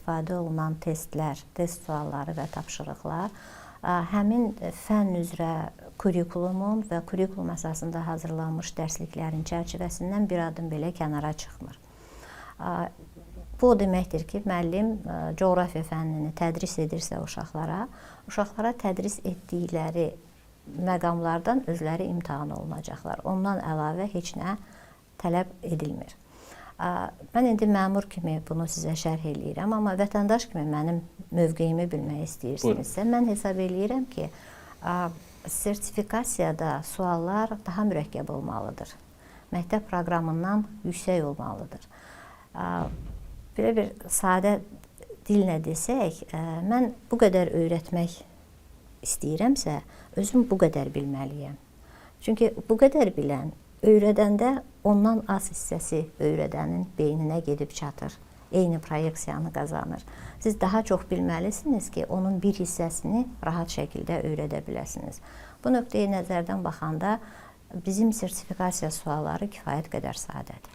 istifadə olunan testlər, test sualları və tapşırıqlar həmin fənn üzrə kurikulumun və kurikulum əsasında hazırlanmış dərsliklərin çərçivəsindən bir adım belə kənara çıxmır. Bu o deməkdir ki, müəllim coğrafiya fənnini tədris edirsə uşaqlara tədris etdikləri məqamlardan özləri imtahan olunacaqlar. Ondan əlavə heç nə tələb edilmir. Mən indi məmur kimi bunu sizə şərh eləyirəm, amma vətəndaş kimi mənim mövqeyimi bilmək istəyirsinizsə, mən hesab eləyirəm ki, sertifikasiyada suallar daha mürəkkəb olmalıdır. Məktəb proqramından yüksək olmalıdır. Belə bir sadə dillə desək, mən bu qədər öyrətmək istəyirəmsə, özüm bu qədər bilməliyəm. Çünki bu qədər bilən, öyrədəndə ondan az hissəsi öyrədənin beyninə gedib çatır. Eyni proyeksiyanı qazanır. Siz daha çox bilməlisiniz ki, onun bir hissəsini rahat şəkildə öyrədə biləsiniz. Bu nöqteyi nəzərdən baxanda bizim sertifikasiya sualları kifayət qədər sadədir.